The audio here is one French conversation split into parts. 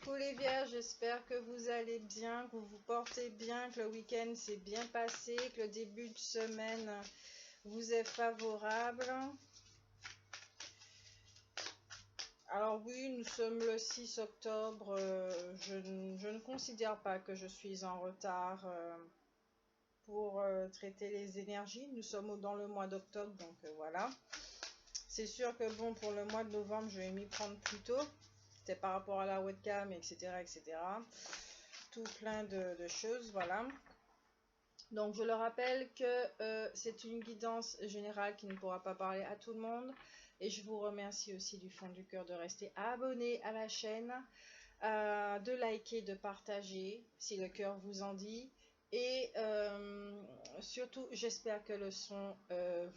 Coucou les vierges, j'espère que vous allez bien, que vous vous portez bien, que le week-end s'est bien passé, que le début de semaine vous est favorable. Alors oui, nous sommes le 6 octobre, je ne considère pas que je suis en retard pour traiter les énergies. Nous sommes dans le mois d'octobre, donc voilà. C'est sûr que bon, pour le mois de novembre, je vais m'y prendre plus tôt. C'était par rapport à la webcam, etc. etc. Tout plein de choses, voilà. Donc je le rappelle que c'est une guidance générale qui ne pourra pas parler à tout le monde. Et je vous remercie aussi du fond du cœur de rester abonné à la chaîne, de liker, de partager si le cœur vous en dit. Et surtout, j'espère que le son,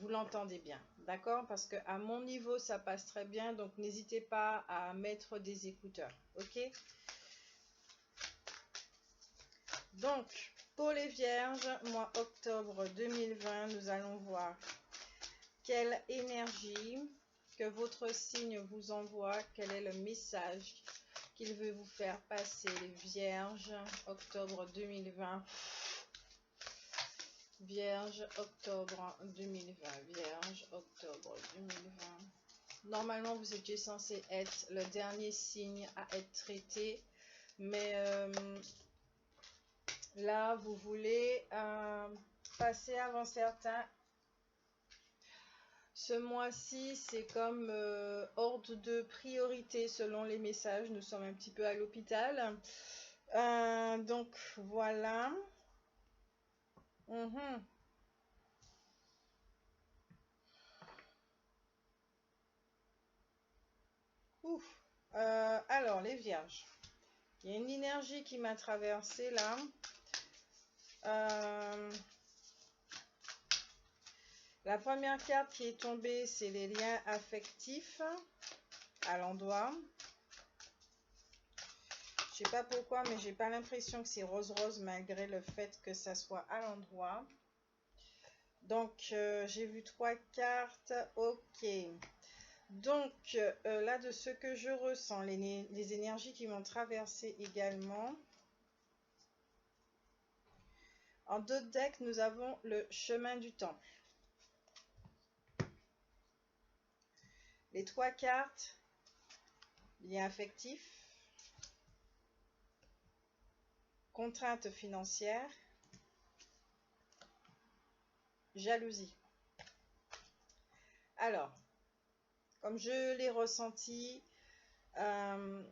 vous l'entendez bien, d'accord? Parce qu'à mon niveau, ça passe très bien, donc n'hésitez pas à mettre des écouteurs, ok? Donc, pour les vierges, mois octobre 2020, nous allons voir quelle énergie que votre signe vous envoie, quel est le message qu'il veut vous faire passer, les vierges, octobre 2020. Vierge, octobre 2020. Vierge, octobre 2020. Normalement, vous étiez censé être le dernier signe à être traité. Mais là, vous voulez passer avant certains. Ce mois-ci, c'est comme ordre de priorité selon les messages. Nous sommes un petit peu à l'hôpital. Donc, voilà. Ouf. Alors, les vierges. Il y a une énergie qui m'a traversée là. La première carte qui est tombée, c'est les liens affectifs à l'endroit. Je sais pas pourquoi, mais j'ai pas l'impression que c'est rose-rose malgré le fait que ça soit à l'endroit. Donc, j'ai vu 3 cartes. Ok. Donc, là, de ce que je ressens, les énergies qui m'ont traversé également. En d'autres decks, nous avons le chemin du temple. Les 3 cartes, lien affectif, contrainte financière, jalousie. Alors, comme je l'ai ressenti, dans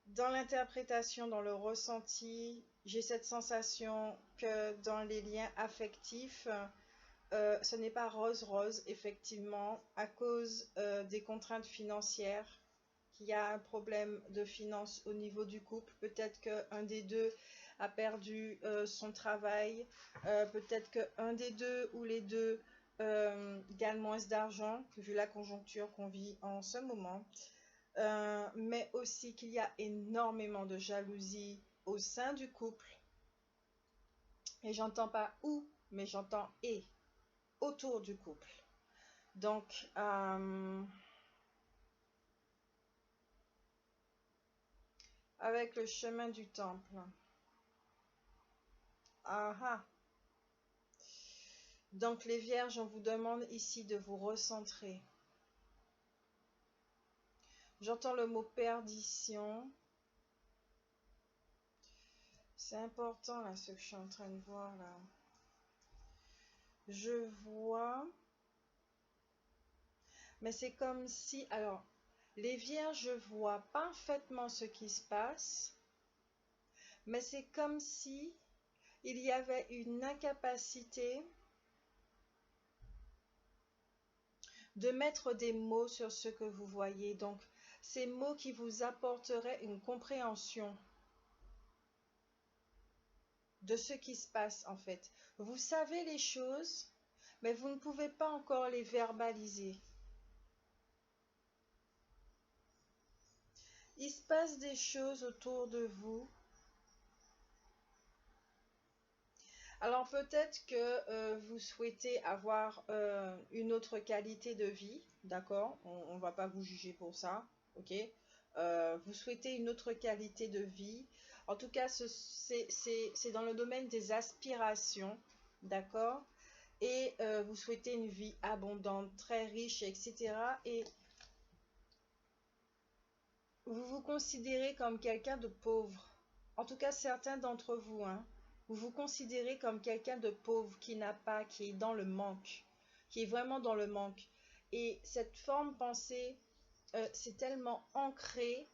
l'interprétation, dans le ressenti, j'ai cette sensation que dans les liens affectifs, ce n'est pas rose-rose, effectivement, à cause des contraintes financières, qu'il y a un problème de finances au niveau du couple. Peut-être qu'un des deux a perdu son travail, peut-être qu'un des deux ou les deux gagne moins d'argent, vu la conjoncture qu'on vit en ce moment. Mais aussi qu'il y a énormément de jalousie au sein du couple. Et j'entends pas où, mais j'entends et autour du couple. Donc, avec le chemin du temple. Donc, les vierges, on vous demande ici de vous recentrer. J'entends le mot perdition. C'est important, là, ce que je suis en train de voir, là. Je vois... Mais c'est comme si... Alors, les vierges voient parfaitement ce qui se passe. Mais c'est comme si il y avait une incapacité de mettre des mots sur ce que vous voyez. Donc, ces mots qui vous apporteraient une compréhension de ce qui se passe en fait. Vous savez les choses, mais vous ne pouvez pas encore les verbaliser. Il se passe des choses autour de vous. Alors peut-être que vous souhaitez avoir une autre qualité de vie, d'accord? On ne va pas vous juger pour ça, ok? vous souhaitez une autre qualité de vie. En tout cas, c'est dans le domaine des aspirations, d'accord? Et vous souhaitez une vie abondante, très riche, etc. Et vous vous considérez comme quelqu'un de pauvre. En tout cas, certains d'entre vous, hein, vous vous considérez comme quelqu'un de pauvre qui n'a pas, qui est dans le manque, qui est vraiment dans le manque. Et cette forme pensée, c'est tellement ancré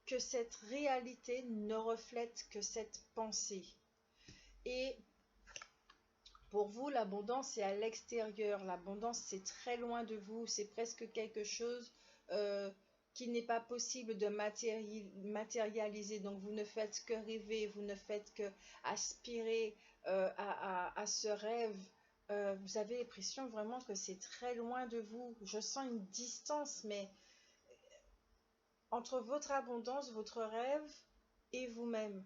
que cette réalité ne reflète que cette pensée. Et pour vous, l'abondance est à l'extérieur. L'abondance, c'est très loin de vous. C'est presque quelque chose qui n'est pas possible de matérialiser. Donc, vous ne faites que rêver, vous ne faites que aspirer à ce rêve. Vous avez l'impression vraiment que c'est très loin de vous. Je sens une distance, mais entre votre abondance, votre rêve et vous-même.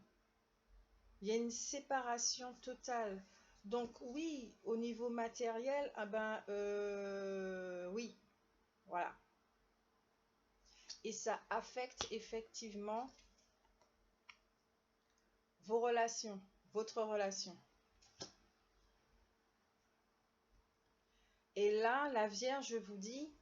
Il y a une séparation totale. Donc oui, au niveau matériel, ah ben oui, voilà. Et ça affecte effectivement vos relations, votre relation. Et là, la Vierge vous dit,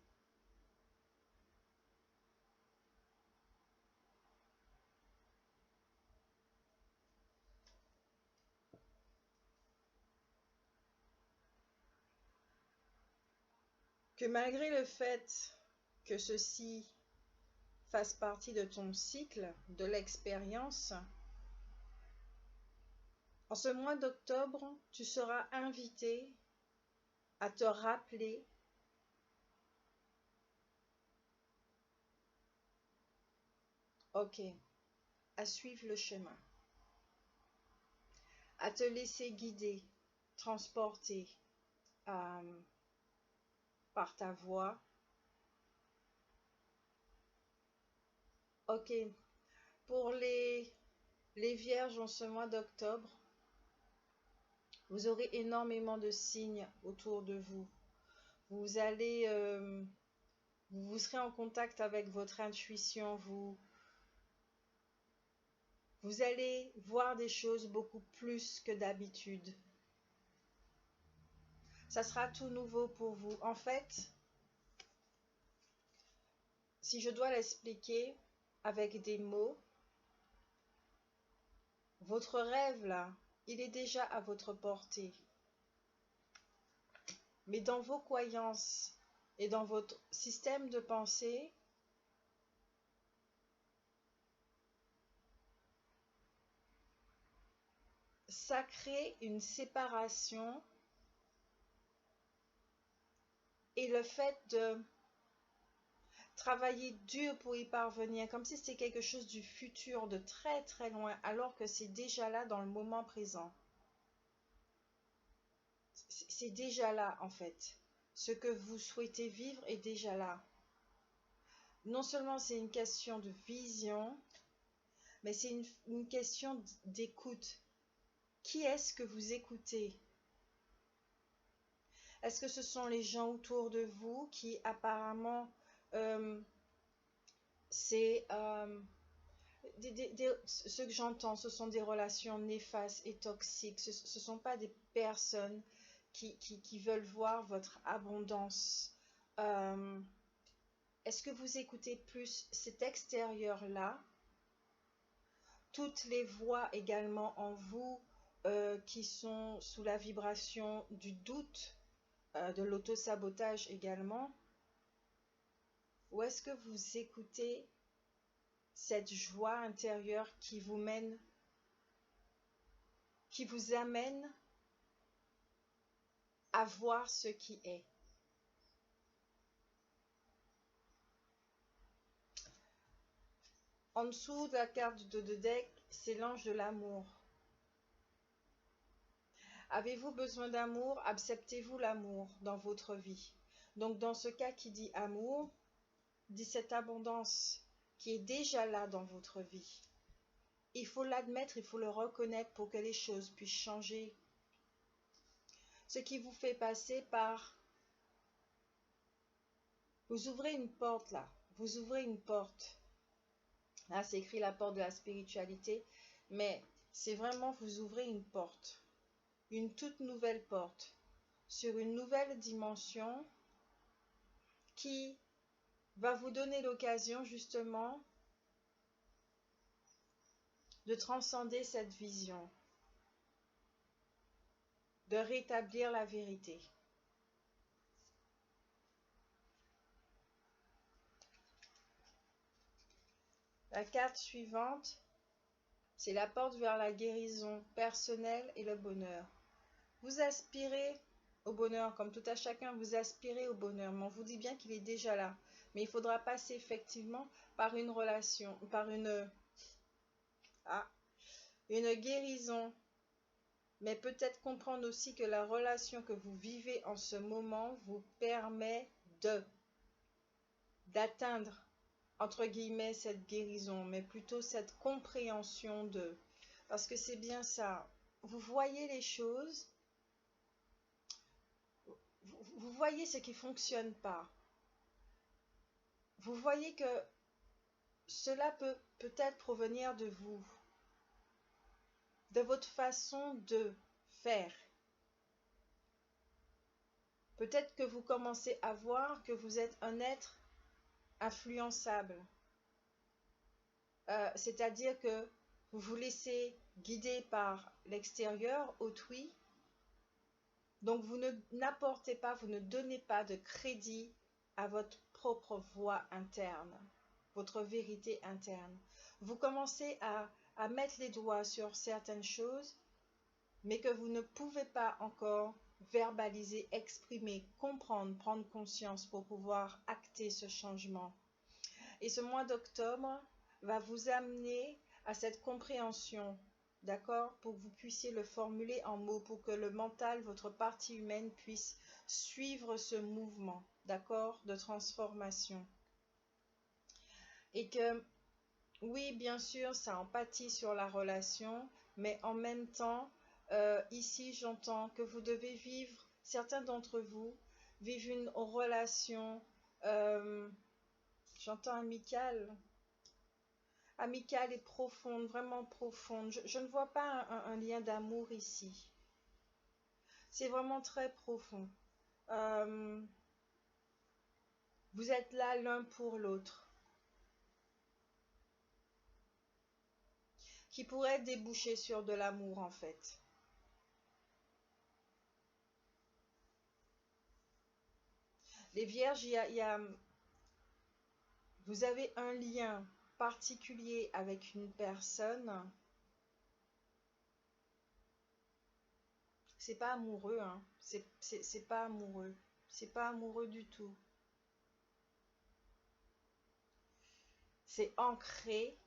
que malgré le fait que ceci fasse partie de ton cycle, de l'expérience, en ce mois d'octobre, tu seras invité à te rappeler ok, à suivre le chemin, à te laisser guider, transporter par ta voix. Ok, pour les vierges en ce mois d'octobre, vous aurez énormément de signes autour de vous. Vous allez, vous serez en contact avec votre intuition, vous allez voir des choses beaucoup plus que d'habitude. Ça sera tout nouveau pour vous. En fait, si je dois l'expliquer avec des mots, votre rêve là, il est déjà à votre portée. Mais dans vos croyances et dans votre système de pensée, ça crée une séparation et le fait de travailler dur pour y parvenir, comme si c'était quelque chose du futur, de très très loin, alors que c'est déjà là dans le moment présent. C'est déjà là en fait. Ce que vous souhaitez vivre est déjà là. Non seulement c'est une question de vision, mais c'est une question d'écoute. Qui est-ce que vous écoutez? Est-ce que ce sont les gens autour de vous qui apparemment, c'est ce que j'entends, ce sont des relations néfastes et toxiques. Ce ne sont pas des personnes qui veulent voir votre abondance. Est-ce que vous écoutez plus cet extérieur-là? Toutes les voix également en vous qui sont sous la vibration du doute, de l'auto-sabotage également. Ou est-ce que vous écoutez cette joie intérieure qui vous mène, qui vous amène à voir ce qui est? En dessous de la carte de deck, c'est l'ange de l'amour. Avez-vous besoin d'amour? Acceptez-vous l'amour dans votre vie? Donc dans ce cas qui dit amour, dit cette abondance qui est déjà là dans votre vie. Il faut l'admettre, il faut le reconnaître pour que les choses puissent changer. Ce qui vous fait passer par... Vous ouvrez une porte là, vous ouvrez une porte. Là, c'est écrit la porte de la spiritualité, mais c'est vraiment vous ouvrez une porte, une toute nouvelle porte, sur une nouvelle dimension qui va vous donner l'occasion justement de transcender cette vision, de rétablir la vérité. La carte suivante, c'est la porte vers la guérison personnelle et le bonheur. Vous aspirez au bonheur, comme tout à chacun, vous aspirez au bonheur, mais on vous dit bien qu'il est déjà là. Mais il faudra passer effectivement par une relation, par une guérison, mais peut-être comprendre aussi que la relation que vous vivez en ce moment vous permet d'atteindre, entre guillemets, cette guérison, mais plutôt cette compréhension de... Parce que c'est bien ça, vous voyez les choses, vous voyez ce qui ne fonctionne pas. Vous voyez que cela peut peut-être provenir de vous, de votre façon de faire. Peut-être que vous commencez à voir que vous êtes un être influençable. C'est-à-dire que vous vous laissez guider par l'extérieur, autrui. Donc vous n'apportez pas, vous ne donnez pas de crédit à votre propre voix interne, votre vérité interne. Vous commencez à mettre les doigts sur certaines choses, mais que vous ne pouvez pas encore verbaliser, exprimer, comprendre, prendre conscience pour pouvoir acter ce changement. Et ce mois d'octobre va vous amener à cette compréhension, d'accord, pour que vous puissiez le formuler en mots, pour que le mental, votre partie humaine, puisse suivre ce mouvement, d'accord, de transformation. Et que, oui, bien sûr, ça empathie sur la relation, mais en même temps, ici, j'entends que vous devez vivre, certains d'entre vous vivent une relation, j'entends amicale et profonde, vraiment profonde. Je ne vois pas un lien d'amour ici. C'est vraiment très profond. Vous êtes là l'un pour l'autre. Qui pourrait déboucher sur de l'amour en fait. Les vierges, vous avez un lien particulier avec une personne. C'est pas amoureux, hein. C'est pas amoureux. C'est pas amoureux du tout. C'est ancré.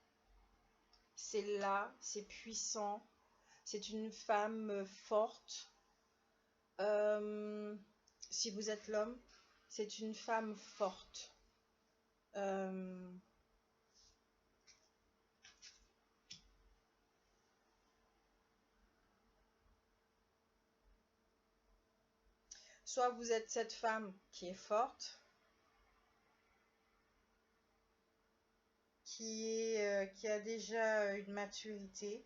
C'est là, c'est puissant. C'est une femme forte. Si vous êtes l'homme, c'est une femme forte. Soit vous êtes cette femme qui est forte, qui a déjà une maturité.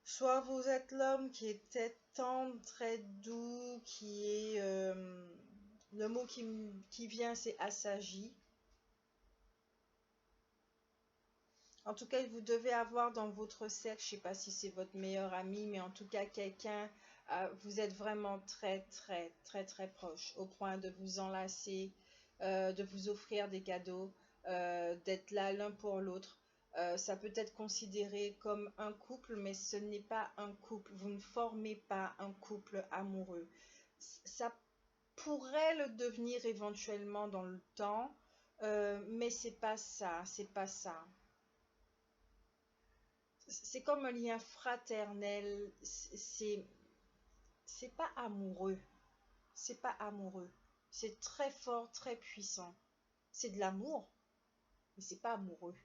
Soit vous êtes l'homme qui est très tendre, très doux, qui est... le mot qui vient, c'est assagi. En tout cas, vous devez avoir dans votre cercle, je ne sais pas si c'est votre meilleur ami, mais en tout cas quelqu'un, vous êtes vraiment très, très, très, très proche, au point de vous enlacer, de vous offrir des cadeaux, d'être là l'un pour l'autre. Ça peut être considéré comme un couple, mais ce n'est pas un couple. Vous ne formez pas un couple amoureux. Ça pourrait le devenir éventuellement dans le temps, mais c'est pas ça, c'est pas ça. C'est comme un lien fraternel, c'est pas amoureux, c'est pas amoureux. C'est très fort, très puissant. C'est de l'amour, mais c'est pas amoureux.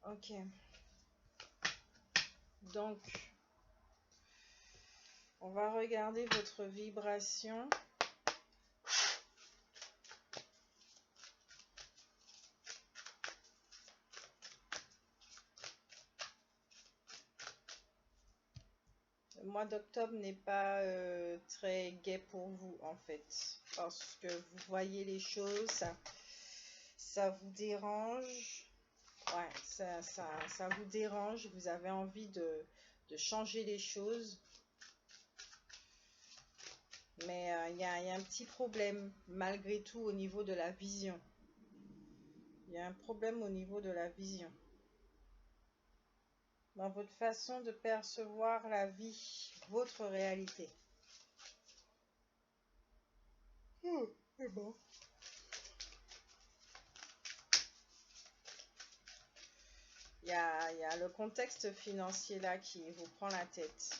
Ok. Donc, on va regarder votre vibration. Le mois d'octobre n'est pas très gai pour vous en fait, parce que vous voyez les choses, ça vous dérange, ouais, ça vous dérange, vous avez envie de changer les choses, mais il y a un petit problème malgré tout au niveau de la vision. Il y a un problème au niveau de la vision. Dans votre façon de percevoir la vie, votre réalité. C'est bon. Il y a le contexte financier là qui vous prend la tête.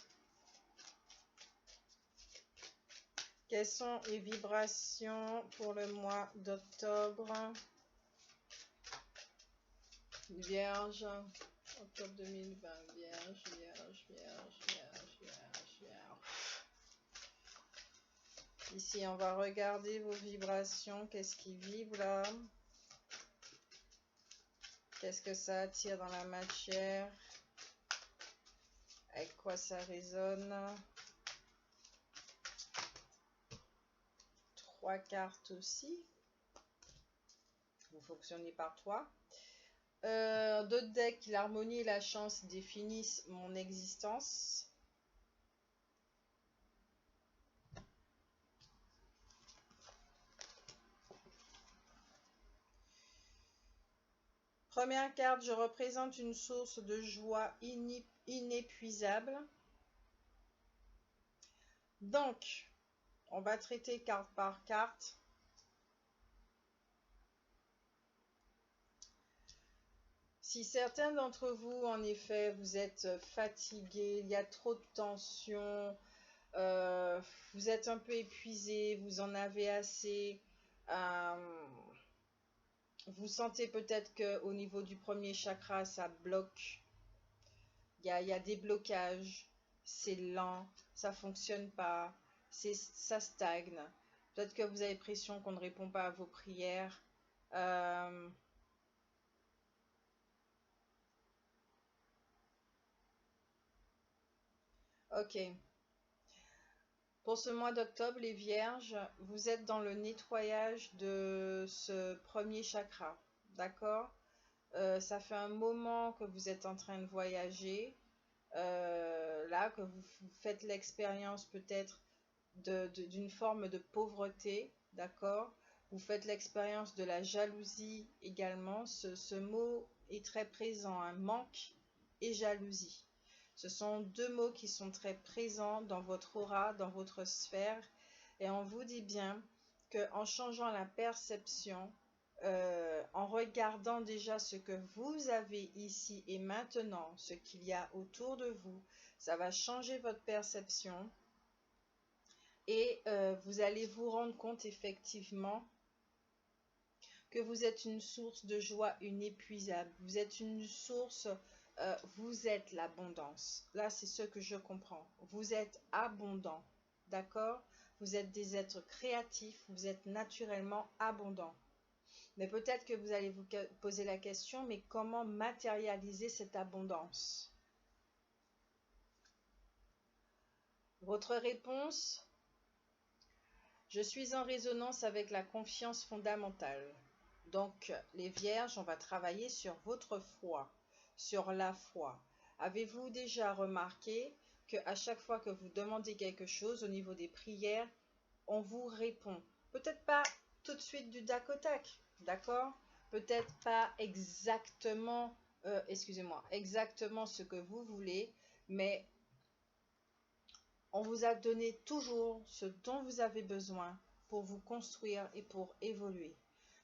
Quelles sont les vibrations pour le mois d'octobre? Vierge, octobre 2020, vierge, vierge, vierge, vierge, vierge, vierge. Ici, on va regarder vos vibrations. Qu'est-ce qui vibre là? Qu'est-ce que ça attire dans la matière? Avec quoi ça résonne? 3 cartes aussi. Vous fonctionnez par 3. D'autres decks, l'harmonie et la chance définissent mon existence. Première carte, je représente une source de joie inépuisable. Donc, on va traiter carte par carte. Si certains d'entre vous, en effet, vous êtes fatigués, il y a trop de tension, vous êtes un peu épuisé, vous en avez assez, vous sentez peut-être qu'au niveau du premier chakra, ça bloque. Il y a des blocages, c'est lent, ça ne fonctionne pas, ça stagne. Peut-être que vous avez l'impression qu'on ne répond pas à vos prières. Ok. Pour ce mois d'octobre, les vierges, vous êtes dans le nettoyage de ce premier chakra. D'accord? Ça fait un moment que vous êtes en train de voyager. Là, que vous faites l'expérience peut-être d'une forme de pauvreté. D'accord? Vous faites l'expérience de la jalousie également. Ce mot est très présent, hein, manque et jalousie. Ce sont deux mots qui sont très présents dans votre aura, dans votre sphère. Et on vous dit bien qu'en changeant la perception, en regardant déjà ce que vous avez ici et maintenant, ce qu'il y a autour de vous, ça va changer votre perception. Et vous allez vous rendre compte effectivement que vous êtes une source de joie inépuisable. Vous êtes une source... vous êtes l'abondance. Là, c'est ce que je comprends. Vous êtes abondant. D'accord? Vous êtes des êtres créatifs. Vous êtes naturellement abondant. Mais peut-être que vous allez vous poser la question, mais comment matérialiser cette abondance? Votre réponse, je suis en résonance avec la confiance fondamentale. Donc, les vierges, on va travailler sur votre foi, sur la foi. Avez-vous déjà remarqué qu'à chaque fois que vous demandez quelque chose au niveau des prières, on vous répond? Peut-être pas tout de suite du tac au tac, d'accord? Peut-être pas exactement, excusez-moi, exactement ce que vous voulez, mais on vous a donné toujours ce dont vous avez besoin pour vous construire et pour évoluer.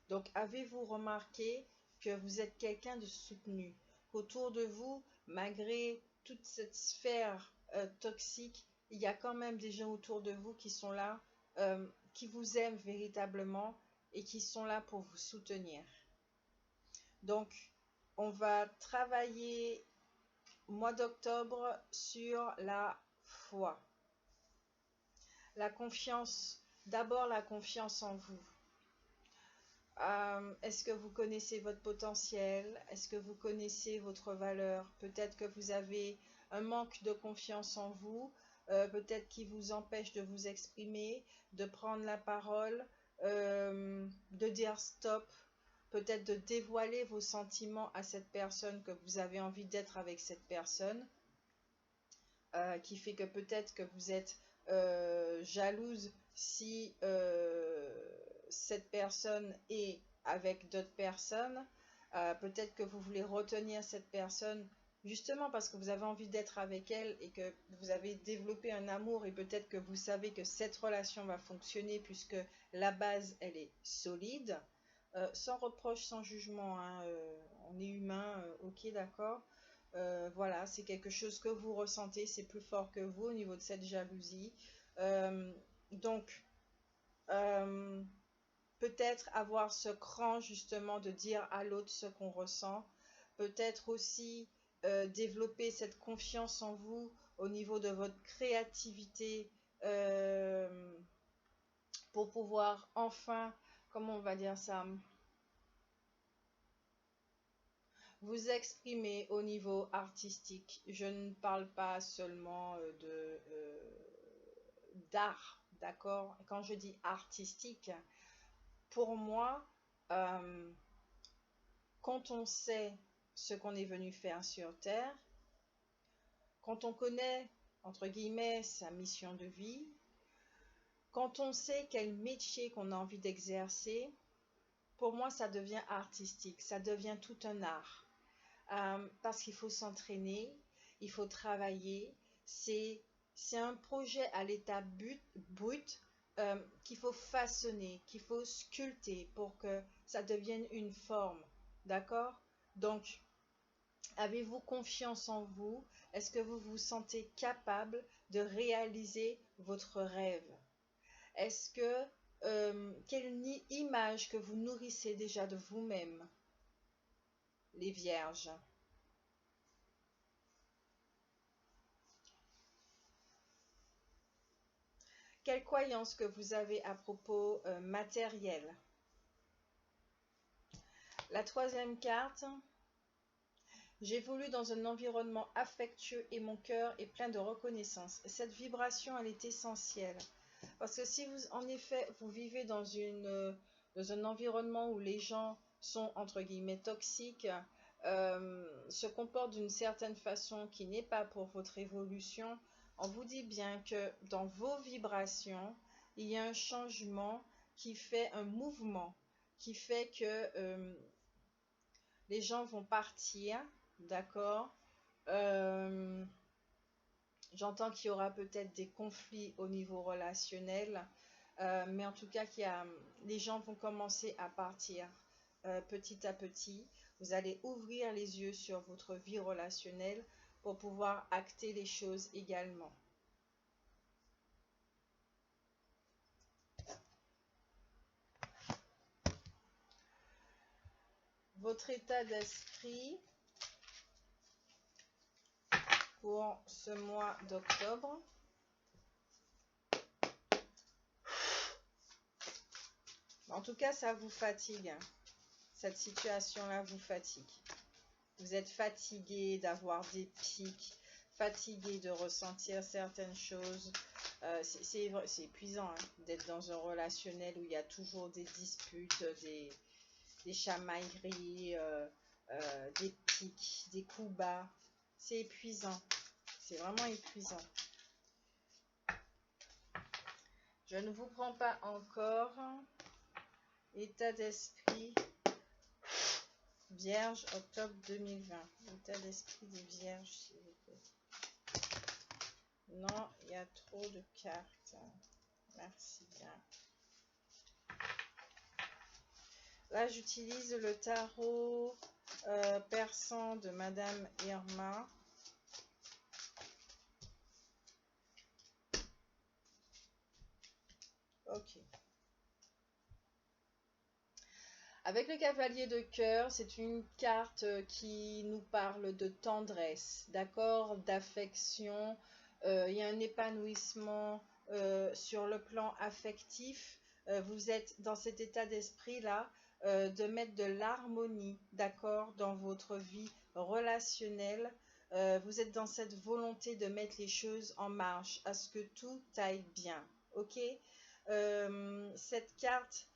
Donc, avez-vous remarqué que vous êtes quelqu'un de soutenu, qu'autour de vous, malgré toute cette sphère toxique, il y a quand même des gens autour de vous qui sont là, qui vous aiment véritablement et qui sont là pour vous soutenir. Donc, on va travailler au mois d'octobre sur la foi. La confiance, d'abord la confiance en vous. Est-ce que vous connaissez votre potentiel? Est-ce que vous connaissez votre valeur? Peut-être que vous avez un manque de confiance en vous, peut-être qui vous empêche de vous exprimer, de prendre la parole, de dire stop, peut-être de dévoiler vos sentiments à cette personne, que vous avez envie d'être avec cette personne, qui fait que peut-être que vous êtes jalouse si cette personne est avec d'autres personnes. Peut-être que vous voulez retenir cette personne justement parce que vous avez envie d'être avec elle et que vous avez développé un amour, et peut-être que vous savez que cette relation va fonctionner puisque la base elle est solide. Sans reproche, sans jugement, hein, on est humain, ok, d'accord. Voilà, c'est quelque chose que vous ressentez, c'est plus fort que vous au niveau de cette jalousie. Donc, peut-être avoir ce cran justement de dire à l'autre ce qu'on ressent. Peut-être aussi développer cette confiance en vous au niveau de votre créativité, pour pouvoir enfin, comment on va dire ça, vous exprimer au niveau artistique. Je ne parle pas seulement d'art, d'accord? Quand je dis artistique, pour moi, quand on sait ce qu'on est venu faire sur Terre, quand on connaît, entre guillemets, sa mission de vie, quand on sait quel métier qu'on a envie d'exercer, pour moi, ça devient artistique, ça devient tout un art. Parce qu'il faut s'entraîner, il faut travailler. C'est un projet à l'état brut, qu'il faut façonner, qu'il faut sculpter pour que ça devienne une forme. D'accord? Donc, avez-vous confiance en vous? Est-ce que vous vous sentez capable de réaliser votre rêve? Est-ce que, quelle image que vous nourrissez déjà de vous-même, les vierges? Quelle croyance que vous avez à propos matériel? La troisième carte, j'évolue dans un environnement affectueux et mon cœur est plein de reconnaissance. Cette vibration, elle est essentielle. Parce que si vous, en effet, vous vivez dans un environnement où les gens sont, entre guillemets, toxiques, se comportent d'une certaine façon qui n'est pas pour votre évolution, on vous dit bien que dans vos vibrations, il y a un changement qui fait un mouvement, qui fait que les gens vont partir, d'accord? J'entends qu'il y aura peut-être des conflits au niveau relationnel, mais en tout cas, les gens vont commencer à partir petit à petit. Vous allez ouvrir les yeux sur votre vie relationnelle pour pouvoir acter les choses également. Votre état d'esprit pour ce mois d'octobre. En tout cas, ça vous fatigue. Cette situation-là vous fatigue. Vous êtes fatigué d'avoir des pics, fatigué de ressentir certaines choses. C'est épuisant, hein, d'être dans un relationnel où il y a toujours des disputes, des chamailleries, des pics, des coups bas. C'est épuisant. C'est vraiment épuisant. Je ne vous prends pas encore. État d'esprit Vierge, octobre 2020. État d'esprit des Vierges, s'il vous plaît. Non, il y a trop de cartes. Merci bien. Là, j'utilise le tarot persan de Madame Irma. Ok. Avec le cavalier de cœur, c'est une carte qui nous parle de tendresse, d'accord, d'affection. Il y a un épanouissement sur le plan affectif. Vous êtes dans cet état d'esprit-là de mettre de l'harmonie, d'accord, dans votre vie relationnelle. Vous êtes dans cette volonté de mettre les choses en marche, à ce que tout aille bien, ok? Cette carte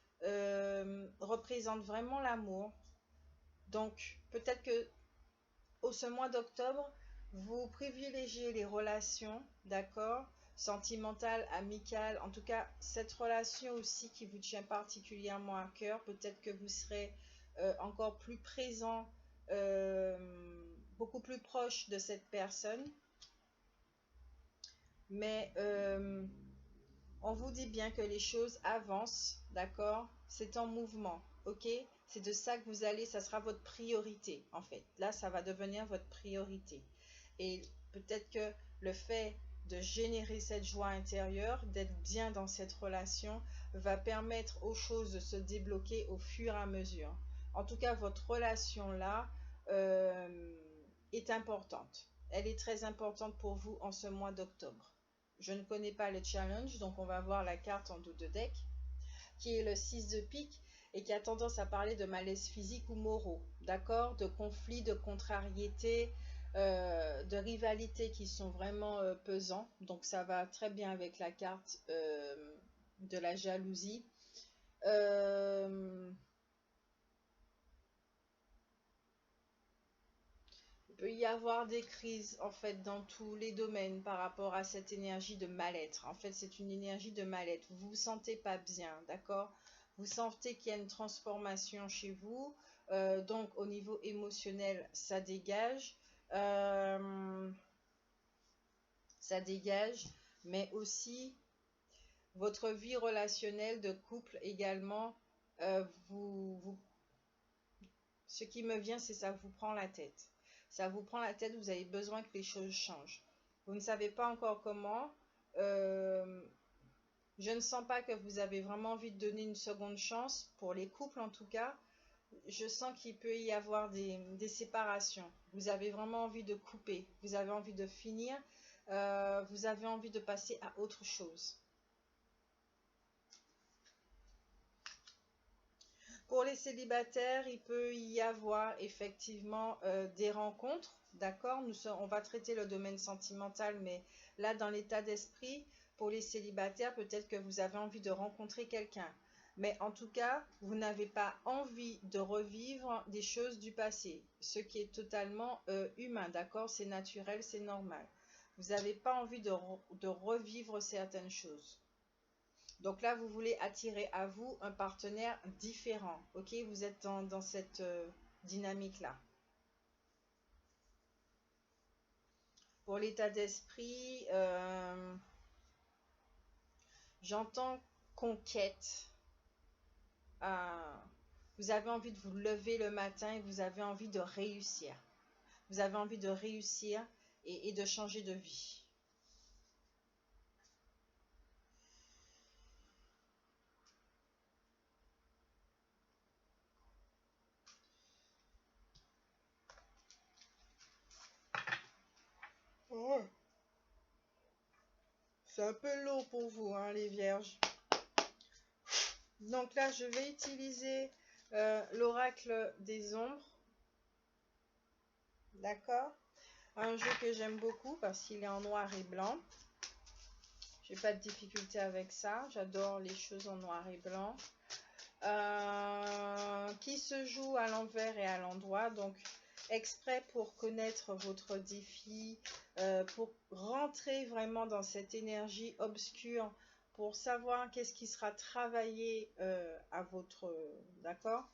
représente vraiment l'amour. Donc, peut-être que ce mois d'octobre, vous privilégiez les relations, d'accord, sentimentales, amicales. En tout cas, cette relation aussi qui vous tient particulièrement à cœur. Peut-être que vous serez encore plus présent, beaucoup plus proche de cette personne. Mais on vous dit bien que les choses avancent, d'accord? C'est en mouvement, ok? C'est de ça que vous allez, ça sera votre priorité, en fait. Là, ça va devenir votre priorité. Et peut-être que le fait de générer cette joie intérieure, d'être bien dans cette relation, va permettre aux choses de se débloquer au fur et à mesure. En tout cas, votre relation-là est importante. Elle est très importante pour vous en ce mois d'octobre. Je ne connais pas le challenge, donc on va voir la carte en dos de deck, qui est le 6 de pique et qui a tendance à parler de malaise physique ou moraux, d'accord, de conflits, de contrariétés, de rivalités qui sont vraiment pesants. Donc ça va très bien avec la carte de la jalousie. Il peut y avoir des crises en fait dans tous les domaines par rapport à cette énergie de mal-être. En fait, c'est une énergie de mal-être. Vous vous sentez pas bien, d'accord? Vous sentez qu'il y a une transformation chez vous. Donc, au niveau émotionnel, ça dégage. Ça dégage. Mais aussi, votre vie relationnelle de couple également, ce qui me vient, c'est ça vous prend la tête. Ça vous prend la tête, vous avez besoin que les choses changent. Vous ne savez pas encore comment. Je ne sens pas que vous avez vraiment envie de donner une seconde chance, pour les couples en tout cas. Je sens qu'il peut y avoir des séparations. Vous avez vraiment envie de couper, vous avez envie de finir, vous avez envie de passer à autre chose. Pour les célibataires, il peut y avoir effectivement des rencontres, d'accord? On va traiter le domaine sentimental, mais là, dans l'état d'esprit, pour les célibataires, peut-être que vous avez envie de rencontrer quelqu'un. Mais en tout cas, vous n'avez pas envie de revivre des choses du passé, ce qui est totalement humain, d'accord? C'est naturel, c'est normal. Vous n'avez pas envie de revivre certaines choses. Donc là, vous voulez attirer à vous un partenaire différent, ok? Vous êtes dans cette dynamique-là. Pour l'état d'esprit, j'entends conquête. Vous avez envie de vous lever le matin et vous avez envie de réussir. Vous avez envie de réussir et de changer de vie. Oh. C'est un peu lourd pour vous, hein, les vierges. Donc là, je vais utiliser l'oracle des ombres. D'accord? Un jeu que j'aime beaucoup parce qu'il est en noir et blanc. J'ai pas de difficulté avec ça. J'adore les choses en noir et blanc. Qui se joue à l'envers et à l'endroit. Donc, exprès pour connaître votre défi, pour rentrer vraiment dans cette énergie obscure, pour savoir qu'est-ce qui sera travaillé à votre, d'accord,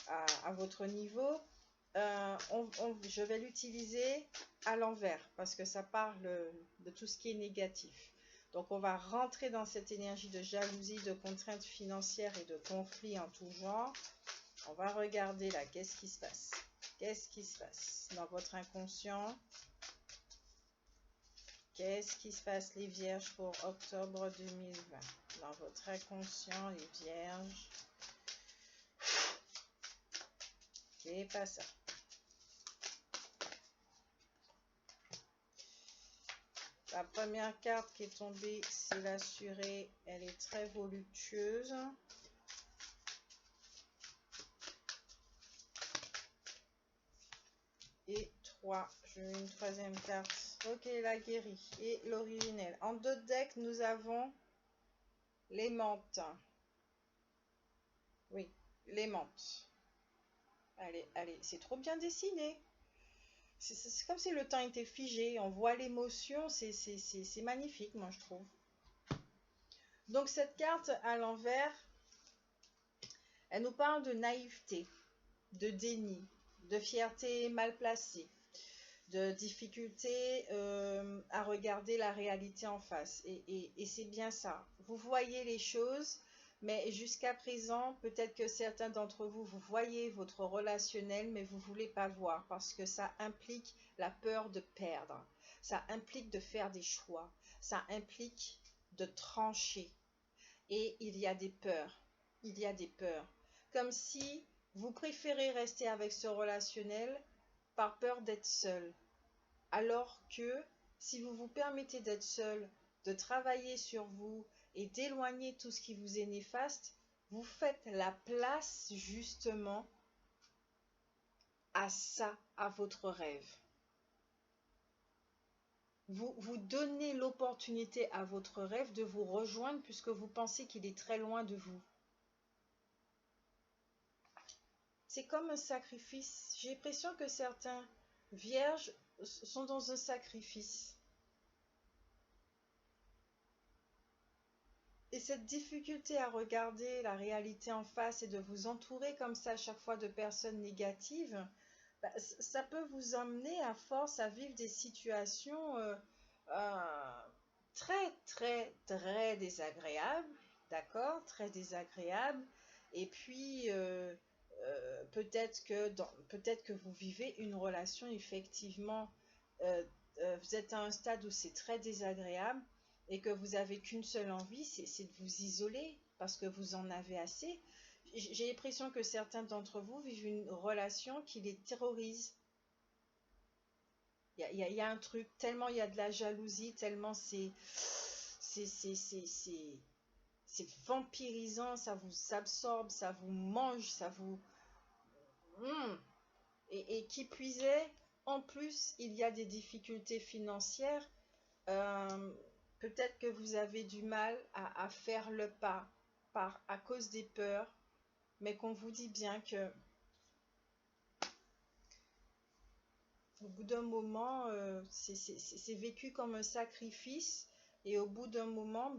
à votre niveau. Je vais l'utiliser à l'envers parce que ça parle de tout ce qui est négatif. Donc on va rentrer dans cette énergie de jalousie, de contraintes financières et de conflits en tout genre. On va regarder là, qu'est-ce qui se passe? Qu'est-ce qui se passe dans votre inconscient? Qu'est-ce qui se passe les vierges pour octobre 2020? Dans votre inconscient, les vierges. C'est pas ça. La première carte qui est tombée, c'est l'assuré. Elle est très voluptueuse. Et 3. Je veux une troisième carte. Ok, la guérie. Et l'originel. En deux decks, nous avons les menthes. Oui, les menthes. Allez, allez, c'est trop bien dessiné. C'est comme si le temps était figé. On voit l'émotion. C'est magnifique, moi, je trouve. Donc, cette carte à l'envers, elle nous parle de naïveté, de déni, de fierté mal placée, de difficulté à regarder la réalité en face. Et c'est bien ça. Vous voyez les choses, mais jusqu'à présent, peut-être que certains d'entre vous, vous voyez votre relationnel, mais vous ne voulez pas voir parce que ça implique la peur de perdre. Ça implique de faire des choix. Ça implique de trancher. Et il y a des peurs. Il y a des peurs. Comme si vous préférez rester avec ce relationnel par peur d'être seul. Alors que si vous vous permettez d'être seul, de travailler sur vous et d'éloigner tout ce qui vous est néfaste, vous faites la place justement à ça, à votre rêve. Vous donnez l'opportunité à votre rêve de vous rejoindre puisque vous pensez qu'il est très loin de vous. C'est comme un sacrifice. J'ai l'impression que certains vierges sont dans un sacrifice. Et cette difficulté à regarder la réalité en face et de vous entourer comme ça à chaque fois de personnes négatives, bah, ça peut vous emmener à force à vivre des situations très, très, très désagréables, d'accord? Très désagréables. Et puis, peut-être que vous vivez une relation effectivement, vous êtes à un stade où c'est très désagréable et que vous n'avez qu'une seule envie, c'est de vous isoler parce que vous en avez assez. J'ai l'impression que certains d'entre vous vivent une relation qui les terrorise. Il y a un truc, tellement il y a de la jalousie, tellement c'est vampirisant, ça vous absorbe, ça vous mange, ça vous... Et qui puisait, en plus, il y a des difficultés financières. Peut-être que vous avez du mal à faire le pas à cause des peurs, mais qu'on vous dit bien que au bout d'un moment, c'est vécu comme un sacrifice et au bout d'un moment,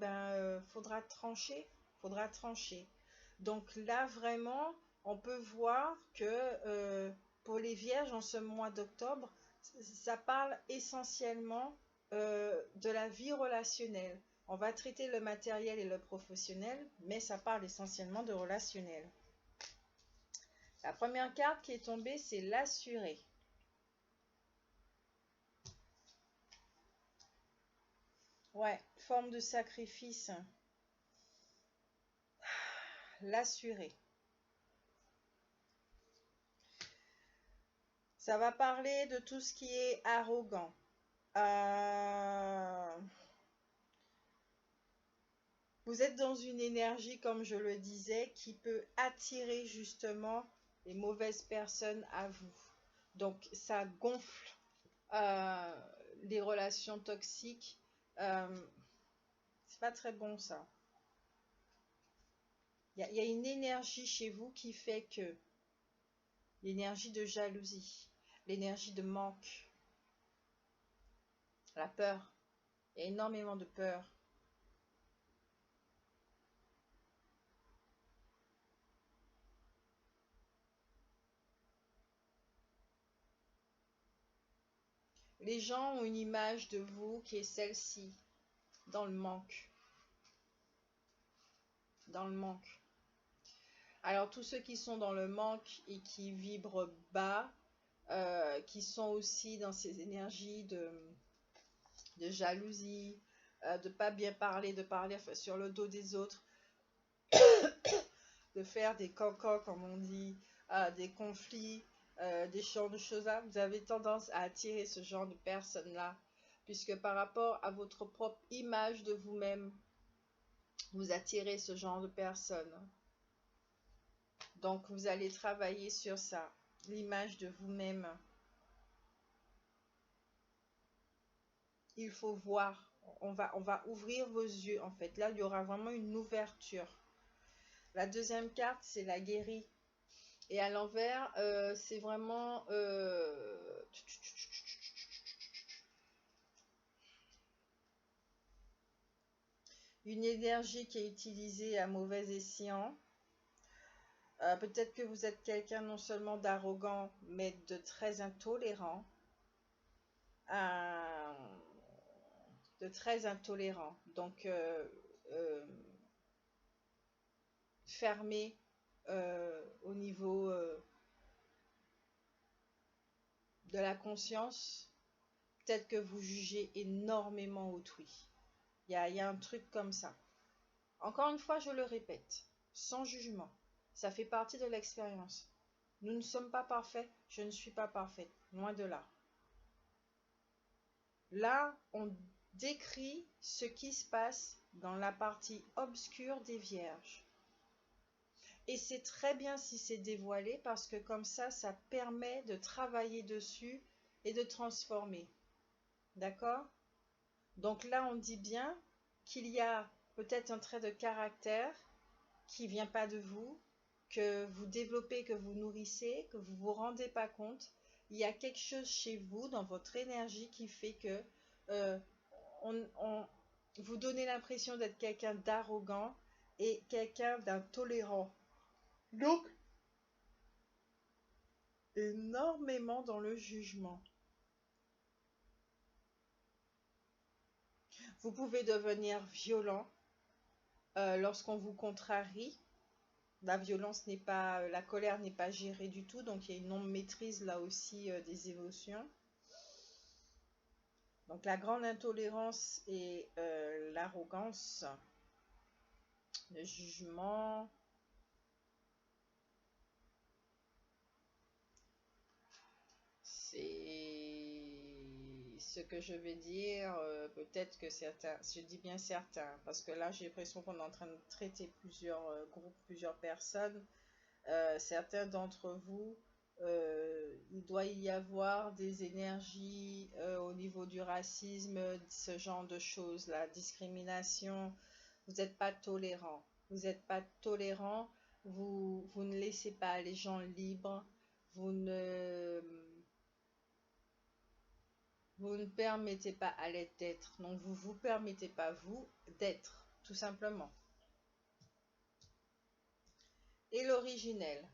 faudra trancher, faudra trancher. Donc là, vraiment, on peut voir que pour les vierges, en ce mois d'octobre, ça parle essentiellement de la vie relationnelle. On va traiter le matériel et le professionnel, mais ça parle essentiellement de relationnel. La première carte qui est tombée, c'est l'assuré. Ouais, forme de sacrifice. L'assuré. Ça va parler de tout ce qui est arrogant. Vous êtes dans une énergie, comme je le disais, qui peut attirer justement les mauvaises personnes à vous. Donc, ça gonfle les relations toxiques. C'est pas très bon, ça. Il y a une énergie chez vous qui fait que l'énergie de jalousie, l'énergie de manque, la peur. Il y a énormément de peur. Les gens ont une image de vous qui est celle-ci, dans le manque. Dans le manque. Alors, tous ceux qui sont dans le manque et qui vibrent bas, qui sont aussi dans ces énergies de jalousie, de pas bien parler, de parler sur le dos des autres, de faire des cancans, comme on dit, des conflits, des genres de choses-là, vous avez tendance à attirer ce genre de personnes-là, puisque par rapport à votre propre image de vous-même, vous attirez ce genre de personnes. Donc, vous allez travailler sur ça, l'image de vous-même. Il faut voir, on va ouvrir vos yeux, en fait. Là, il y aura vraiment une ouverture. La deuxième carte, c'est la guérie. Et à l'envers, c'est vraiment... une énergie qui est utilisée à mauvais escient. Peut-être que vous êtes quelqu'un non seulement d'arrogant, mais de très intolérant. De très intolérant. Donc, fermé au niveau de la conscience. Peut-être que vous jugez énormément autrui. Il y a un truc comme ça. Encore une fois, je le répète, sans jugement. Ça fait partie de l'expérience. Nous ne sommes pas parfaits, je ne suis pas parfaite, loin de là. Là, on décrit ce qui se passe dans la partie obscure des vierges. Et c'est très bien si c'est dévoilé parce que comme ça permet de travailler dessus et de transformer. D'accord? Donc là, on dit bien qu'il y a peut-être un trait de caractère qui ne vient pas de vous, que vous développez, que vous nourrissez, que vous ne vous rendez pas compte. Il y a quelque chose chez vous, dans votre énergie, qui fait que vous donnez l'impression d'être quelqu'un d'arrogant et quelqu'un d'intolérant. Donc, énormément dans le jugement. Vous pouvez devenir violent lorsqu'on vous contrarie. La violence n'est pas, la colère n'est pas gérée du tout, donc il y a une non-maîtrise là aussi des émotions. Donc la grande intolérance et l'arrogance, le jugement. C'est ce que je vais dire, peut-être que certains, je dis bien certains, parce que là j'ai l'impression qu'on est en train de traiter plusieurs groupes, plusieurs personnes. Certains d'entre vous, il doit y avoir des énergies au niveau du racisme, ce genre de choses, la discrimination. Vous n'êtes pas tolérant. Vous n'êtes pas tolérant. Vous ne laissez pas les gens libres. Vous ne permettez pas à l'être d'être. Donc, vous ne vous permettez pas, vous, d'être, tout simplement. Et l'originel.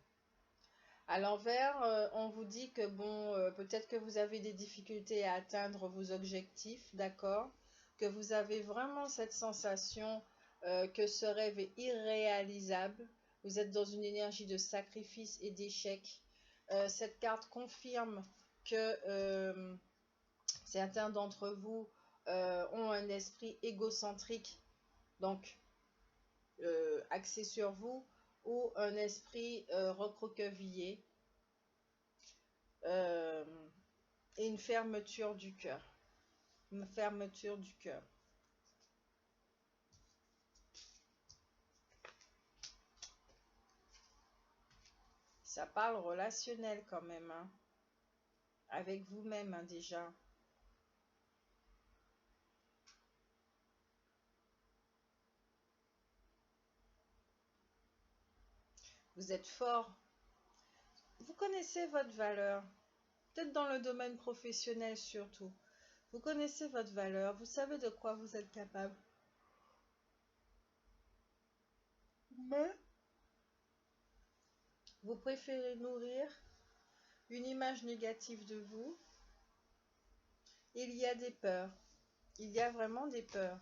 À l'envers, on vous dit que bon, peut-être que vous avez des difficultés à atteindre vos objectifs, d'accord? Que vous avez vraiment cette sensation que ce rêve est irréalisable. Vous êtes dans une énergie de sacrifice et d'échec. Cette carte confirme que certains d'entre vous ont un esprit égocentrique, donc axé sur vous, ou un esprit recroquevillé et une fermeture du cœur. Une fermeture du cœur. Ça parle relationnel quand même, hein, avec vous-même hein, déjà. Vous êtes fort. Vous connaissez votre valeur. Peut-être dans le domaine professionnel surtout. Vous connaissez votre valeur. Vous savez de quoi vous êtes capable. Mais vous préférez nourrir une image négative de vous. Il y a des peurs. Il y a vraiment des peurs.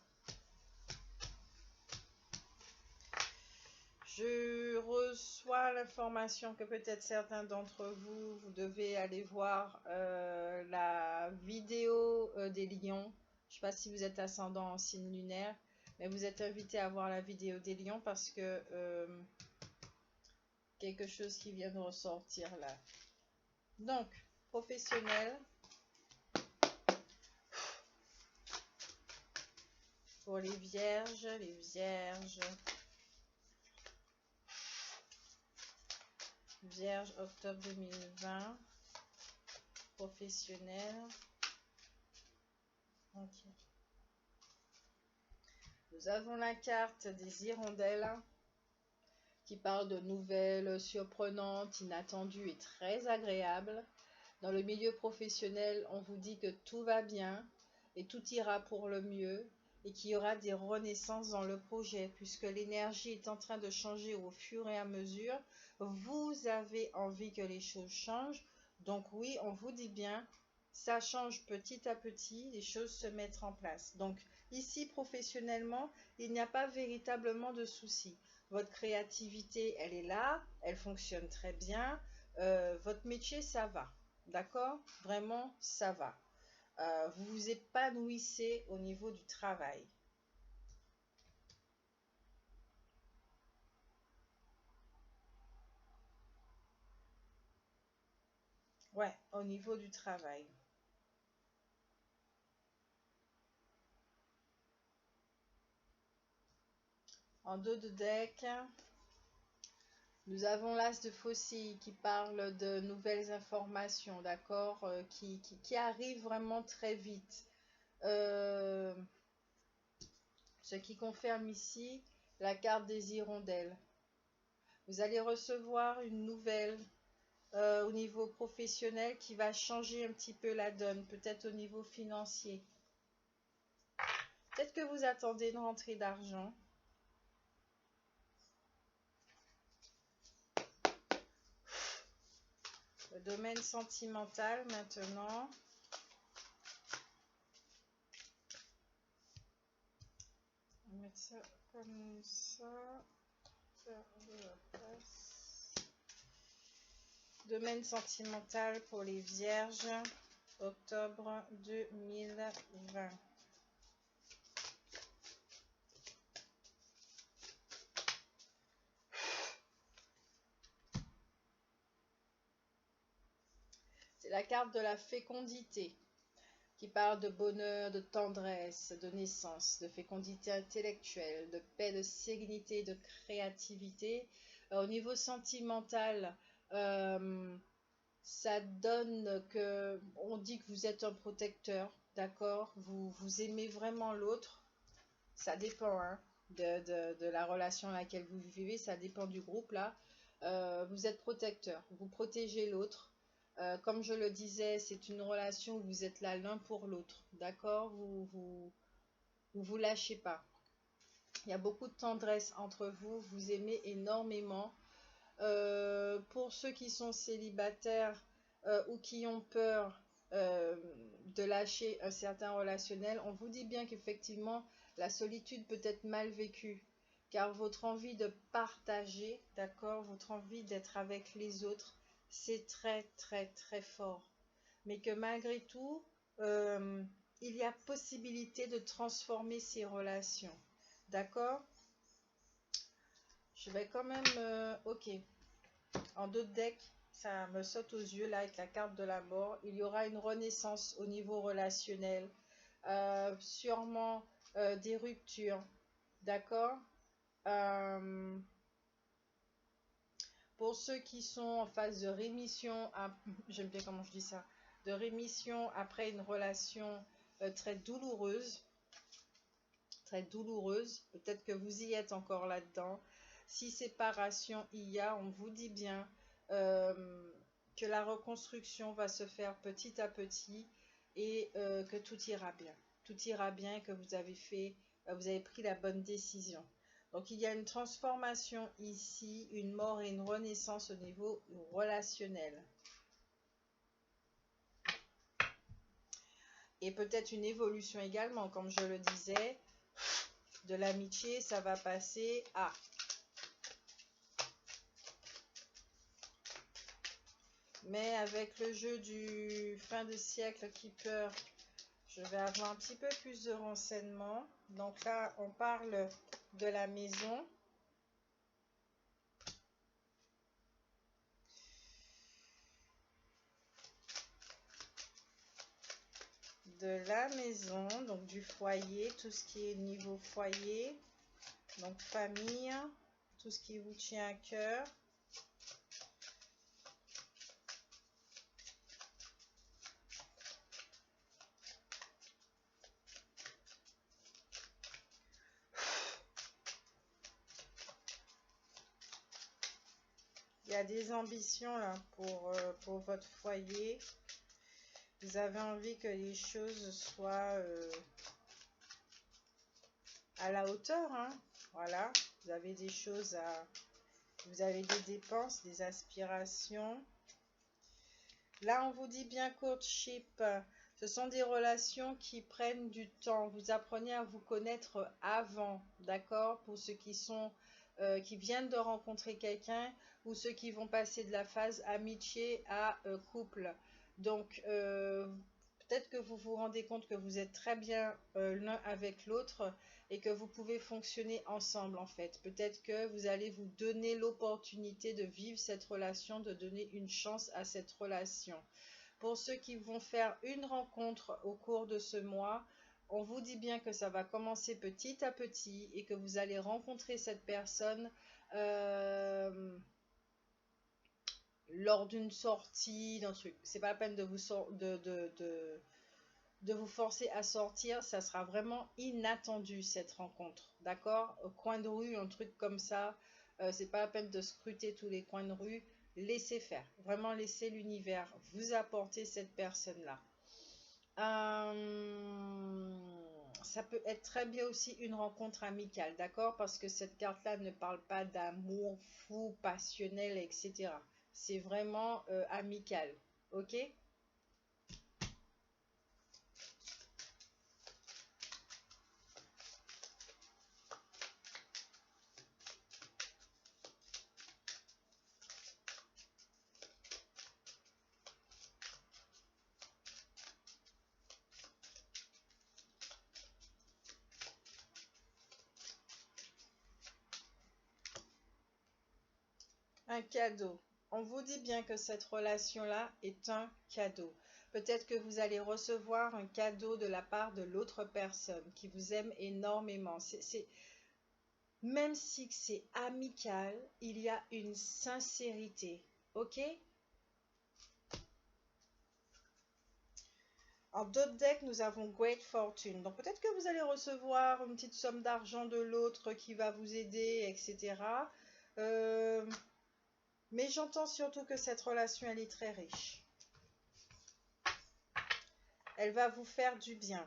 Je reçois l'information que peut-être certains d'entre vous, vous devez aller voir la vidéo des lions. Je ne sais pas si vous êtes ascendant en signe lunaire, mais vous êtes invité à voir la vidéo des lions parce que quelque chose qui vient de ressortir là. Donc, professionnel, pour les vierges, vierge octobre 2020, professionnel. Ok. Nous avons la carte des hirondelles qui parle de nouvelles surprenantes, inattendues et très agréables. Dans le milieu professionnel, on vous dit que tout va bien et tout ira pour le mieux et qu'il y aura des renaissances dans le projet puisque l'énergie est en train de changer au fur et à mesure. Vous avez envie que les choses changent. Donc oui, on vous dit bien, ça change petit à petit, les choses se mettent en place. Donc ici, professionnellement, il n'y a pas véritablement de soucis. Votre créativité, elle est là, elle fonctionne très bien. Votre métier, ça va. D'accord? Vraiment, ça va. Vous vous épanouissez au niveau du travail. Ouais, au niveau du travail. En dos de deck, nous avons l'as de faucille qui parle de nouvelles informations, d'accord, qui arrivent vraiment très vite. Ce qui confirme ici la carte des hirondelles. Vous allez recevoir une nouvelle au niveau professionnel qui va changer un petit peu la donne, peut-être au niveau financier. Peut-être que vous attendez une rentrée d'argent. Le domaine sentimental maintenant. On va mettre ça comme ça. Faire de la place. Domaine sentimental pour les vierges. Octobre 2020. C'est la carte de la fécondité qui parle de bonheur, de tendresse, de naissance, de fécondité intellectuelle, de paix, de sérénité, de créativité. Au niveau sentimental, ça donne que, on dit que vous êtes un protecteur, d'accord? Vous aimez vraiment l'autre. Ça dépend hein, de la relation à laquelle vous vivez, ça dépend du groupe là. Vous êtes protecteur, vous protégez l'autre. Comme je le disais, c'est une relation où vous êtes là l'un pour l'autre, d'accord? Vous lâchez pas. Il y a beaucoup de tendresse entre vous, vous aimez énormément. Pour ceux qui sont célibataires ou qui ont peur de lâcher un certain relationnel, on vous dit bien qu'effectivement, la solitude peut être mal vécue, car votre envie de partager, d'accord, votre envie d'être avec les autres, c'est très très très fort. Mais que malgré tout, il y a possibilité de transformer ces relations, d'accord? Je vais quand même... ok. En dos de deck, ça me saute aux yeux là avec la carte de la mort. Il y aura une renaissance au niveau relationnel. Sûrement des ruptures. D'accord. Euh, pour ceux qui sont en phase de rémission, j'aime bien comment je dis ça, de rémission après une relation très douloureuse. Très douloureuse. Peut-être que vous y êtes encore là-dedans. Si séparation il y a, on vous dit bien que la reconstruction va se faire petit à petit et que tout ira bien. Tout ira bien, que vous avez fait, vous avez pris la bonne décision. Donc il y a une transformation ici, une mort et une renaissance au niveau relationnel. Et peut-être une évolution également, comme je le disais, de l'amitié, ça va passer à... Mais avec le jeu du fin de siècle qui pleure, je vais avoir un petit peu plus de renseignements. Donc là, on parle de la maison. de la maison, donc du foyer, tout ce qui est niveau foyer, donc famille, tout ce qui vous tient à cœur. Il y a des ambitions là pour votre foyer. Vous avez envie que les choses soient à la hauteur, hein. Voilà, vous avez des choses à... Vous avez des dépenses, des aspirations. Là, on vous dit bien courtship. Ce sont des relations qui prennent du temps. Vous apprenez à vous connaître avant, d'accord? Pour ceux qui sont... qui viennent de rencontrer quelqu'un ou ceux qui vont passer de la phase amitié à couple. Donc, peut-être que vous vous rendez compte que vous êtes très bien l'un avec l'autre et que vous pouvez fonctionner ensemble en fait. Peut-être que vous allez vous donner l'opportunité de vivre cette relation, de donner une chance à cette relation. Pour ceux qui vont faire une rencontre au cours de ce mois, on vous dit bien que ça va commencer petit à petit et que vous allez rencontrer cette personne lors d'une sortie, d'un truc. C'est pas la peine de vous forcer à sortir, ça sera vraiment inattendu cette rencontre, d'accord? Au coin de rue, un truc comme ça, c'est pas la peine de scruter tous les coins de rue, laissez faire, vraiment laissez l'univers vous apporter cette personne-là. Ça peut être très bien aussi une rencontre amicale, d'accord? Parce que cette carte-là ne parle pas d'amour fou, passionnel, etc. C'est vraiment amical, ok? Un cadeau. On vous dit bien que cette relation-là est un cadeau. Peut-être que vous allez recevoir un cadeau de la part de l'autre personne qui vous aime énormément. Même si c'est amical, il y a une sincérité. Ok? En d'autres decks, nous avons Great Fortune. Donc peut-être que vous allez recevoir une petite somme d'argent de l'autre qui va vous aider, etc. Mais j'entends surtout que cette relation, elle est très riche. Elle va vous faire du bien.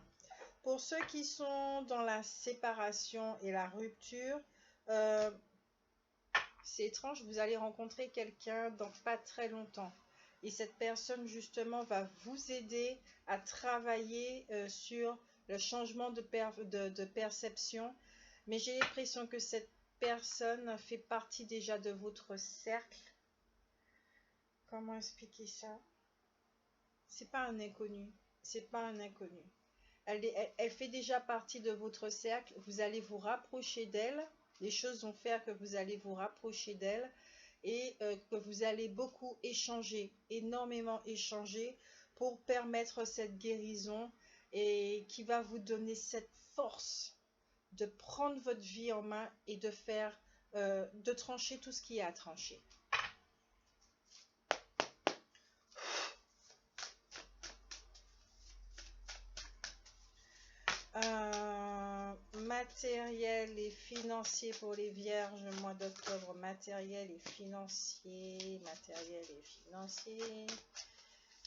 Pour ceux qui sont dans la séparation et la rupture, c'est étrange, vous allez rencontrer quelqu'un dans pas très longtemps. Et cette personne, justement, va vous aider à travailler sur le changement de perception. Mais j'ai l'impression que cette personne fait partie déjà de votre cercle. Comment expliquer ça? C'est pas un inconnu. C'est pas un inconnu. Elle fait déjà partie de votre cercle. Vous allez vous rapprocher d'elle. Les choses vont faire que vous allez vous rapprocher d'elle et que vous allez beaucoup échanger, énormément échanger pour permettre cette guérison et qui va vous donner cette force de prendre votre vie en main et de faire, de trancher tout ce qui est à trancher. Matériel et financier pour les vierges, mois d'octobre, matériel et financier, matériel et financier,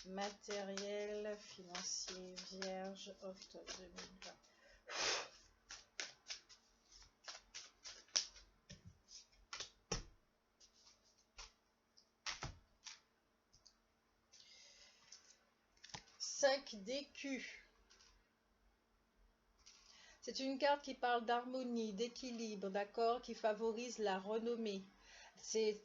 matériel, financier, vierge, octobre 2020. Cinq d'écus. C'est une carte qui parle d'harmonie, d'équilibre, d'accord, qui favorise la renommée. C'est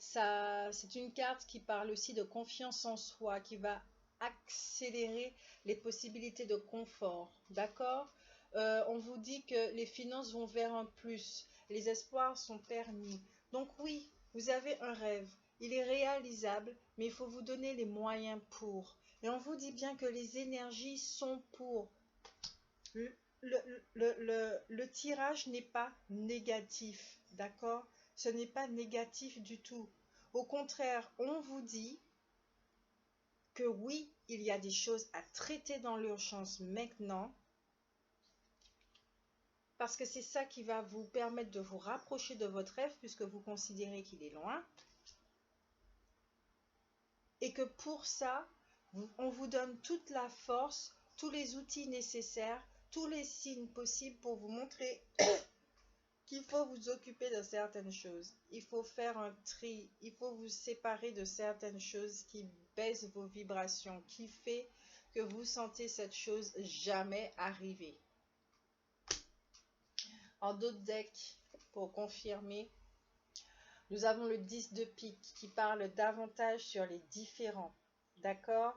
une carte qui parle aussi de confiance en soi, qui va accélérer les possibilités de confort, d'accord. On vous dit que les finances vont vers un plus, les espoirs sont permis. Donc oui, vous avez un rêve, il est réalisable, mais il faut vous donner les moyens pour. Et on vous dit bien que les énergies sont pour Le, le tirage n'est pas négatif, d'accord? Ce n'est pas négatif du tout. Au contraire, on vous dit que oui, il y a des choses à traiter dans l'urgence maintenant, parce que c'est ça qui va vous permettre de vous rapprocher de votre rêve, puisque vous considérez qu'il est loin. Et que pour ça, on vous donne toute la force, tous les outils nécessaires, tous les signes possibles pour vous montrer qu'il faut vous occuper de certaines choses. Il faut faire un tri, il faut vous séparer de certaines choses qui baissent vos vibrations, qui fait que vous sentez cette chose jamais arriver. En d'autres decks, pour confirmer, nous avons le 10 de pique qui parle davantage sur les différents. D'accord?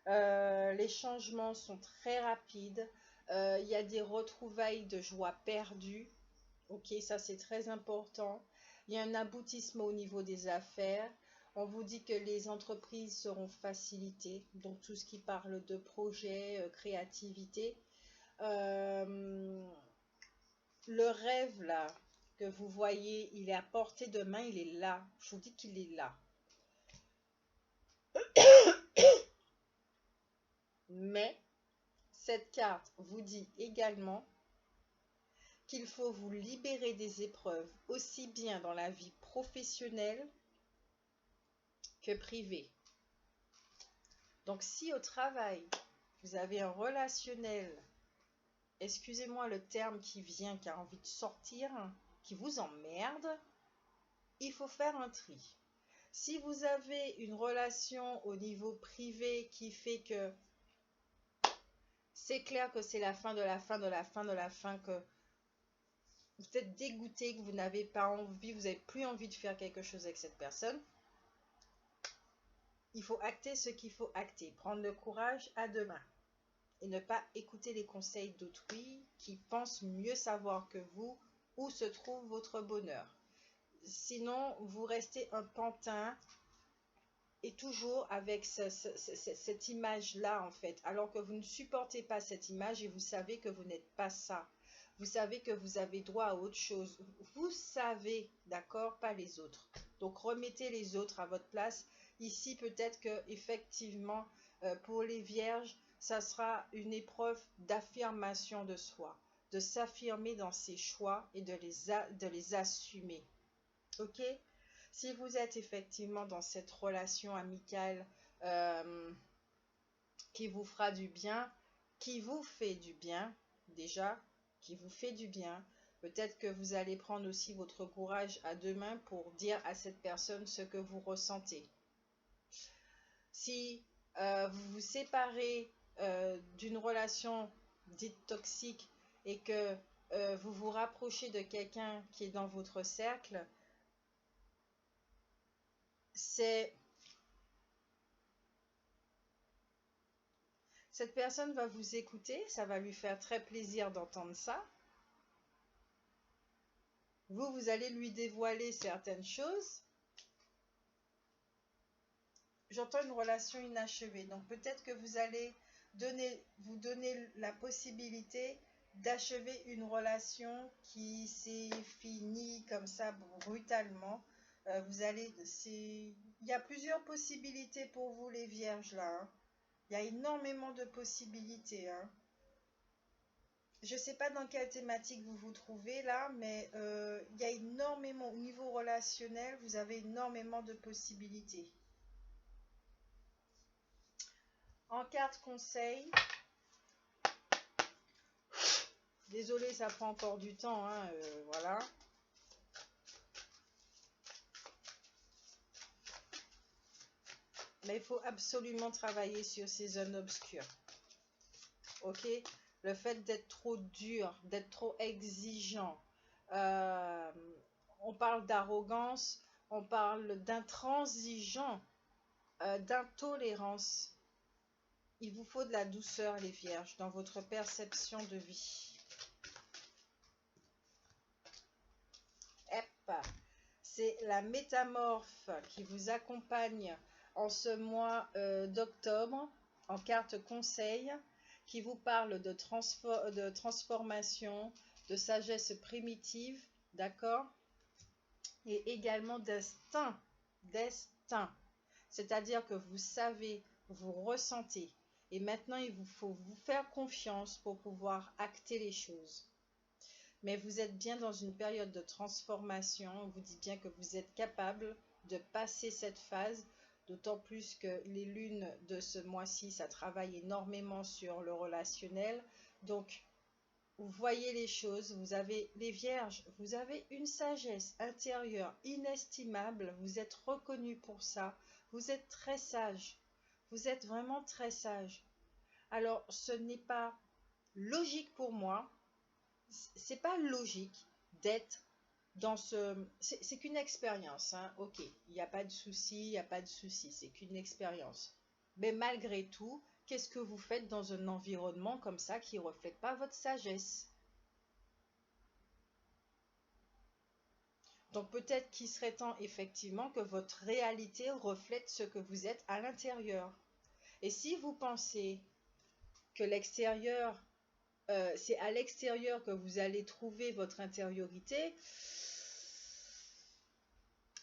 Les changements sont très rapides. Il y a des retrouvailles de joie perdues. Ok, ça c'est très important. Il y a un aboutissement au niveau des affaires. On vous dit que les entreprises seront facilitées. Donc tout ce qui parle de projet, créativité. Le rêve là que vous voyez, il est à portée de main, il est là. Je vous dis qu'il est là. Mais cette carte vous dit également qu'il faut vous libérer des épreuves, aussi bien dans la vie professionnelle que privée. Donc si au travail, vous avez un relationnel, excusez-moi le terme qui vient, qui a envie de sortir, qui vous emmerde, il faut faire un tri. Si vous avez une relation au niveau privé qui fait que c'est clair que c'est la fin de la fin de la fin de la fin, que vous êtes dégoûté, que vous n'avez pas envie, vous n'avez plus envie de faire quelque chose avec cette personne, il faut acter ce qu'il faut acter, prendre le courage à deux mains et ne pas écouter les conseils d'autrui qui pensent mieux savoir que vous où se trouve votre bonheur. Sinon, vous restez un pantin et toujours avec cette image-là, en fait, alors que vous ne supportez pas cette image et vous savez que vous n'êtes pas ça. Vous savez que vous avez droit à autre chose. Vous savez, d'accord, pas les autres. Donc, remettez les autres à votre place. Ici, peut-être que effectivement, pour les vierges, ça sera une épreuve d'affirmation de soi, de s'affirmer dans ses choix et de les assumer. Ok? Si vous êtes effectivement dans cette relation amicale qui vous fera du bien, qui vous fait du bien, déjà, qui vous fait du bien, peut-être que vous allez prendre aussi votre courage à deux mains pour dire à cette personne ce que vous ressentez. Si vous vous séparez d'une relation dite toxique et que vous vous rapprochez de quelqu'un qui est dans votre cercle, cette personne va vous écouter, ça va lui faire très plaisir d'entendre ça. Vous allez lui dévoiler certaines choses. J'entends une relation inachevée, donc peut-être que vous allez vous donner la possibilité d'achever une relation qui s'est finie comme ça brutalement. Il y a plusieurs possibilités pour vous les vierges là. Hein. Il y a énormément de possibilités. Hein. Je ne sais pas dans quelle thématique vous vous trouvez là, mais il y a énormément, au niveau relationnel, vous avez énormément de possibilités. En carte conseil, désolé, ça prend encore du temps, hein, voilà. Mais il faut absolument travailler sur ces zones obscures. Ok? Le fait d'être trop dur, d'être trop exigeant. On parle d'arrogance, on parle d'intransigeant, d'intolérance. Il vous faut de la douceur, les vierges, dans votre perception de vie. C'est la métamorphe qui vous accompagne en ce mois d'octobre, en carte conseil, qui vous parle de transformation, de sagesse primitive, d'accord? Et également destin, c'est-à-dire que vous savez, vous ressentez. Et maintenant, il vous faut vous faire confiance pour pouvoir acter les choses. Mais vous êtes bien dans une période de transformation. On vous dit bien que vous êtes capable de passer cette phase, d'autant plus que les lunes de ce mois-ci, ça travaille énormément sur le relationnel. Donc, vous voyez les choses, vous avez les vierges, vous avez une sagesse intérieure inestimable, vous êtes reconnu pour ça, vous êtes très sage, vous êtes vraiment très sage. Alors, ce n'est pas logique pour moi, c'est pas logique d'être dans ce... C'est qu'une expérience, hein. Ok, il n'y a pas de souci, il n'y a pas de souci, c'est qu'une expérience. Mais malgré tout, qu'est-ce que vous faites dans un environnement comme ça qui ne reflète pas votre sagesse? Donc peut-être qu'il serait temps effectivement que votre réalité reflète ce que vous êtes à l'intérieur. Et si vous pensez que l'extérieur, c'est à l'extérieur que vous allez trouver votre intériorité,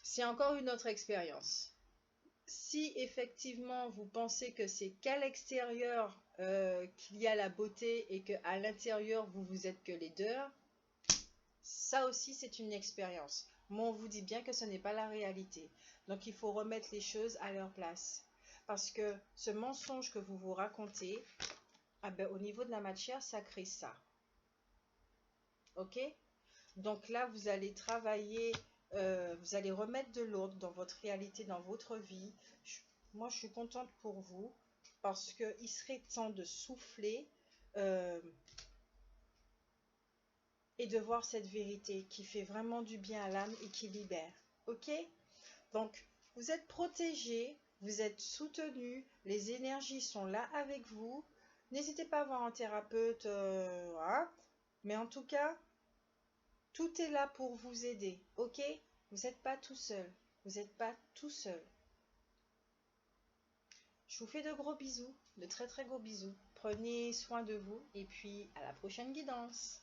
c'est encore une autre expérience. Si effectivement vous pensez que c'est qu'à l'extérieur qu'il y a la beauté et qu'à l'intérieur vous êtes que les deux, ça aussi c'est une expérience. Mais on vous dit bien que ce n'est pas la réalité. Donc il faut remettre les choses à leur place. Parce que ce mensonge que vous vous racontez, ah ben, au niveau de la matière, ça crée ça. Ok? Donc là, vous allez travailler, vous allez remettre de l'ordre dans votre réalité, dans votre vie. Moi, je suis contente pour vous parce qu'il serait temps de souffler et de voir cette vérité qui fait vraiment du bien à l'âme et qui libère. Ok? Donc, vous êtes protégés, vous êtes soutenus, les énergies sont là avec vous. N'hésitez pas à voir un thérapeute, voilà. Mais en tout cas, tout est là pour vous aider, ok? Vous n'êtes pas tout seul, vous n'êtes pas tout seul. Je vous fais de gros bisous, de très très gros bisous. Prenez soin de vous et puis à la prochaine guidance.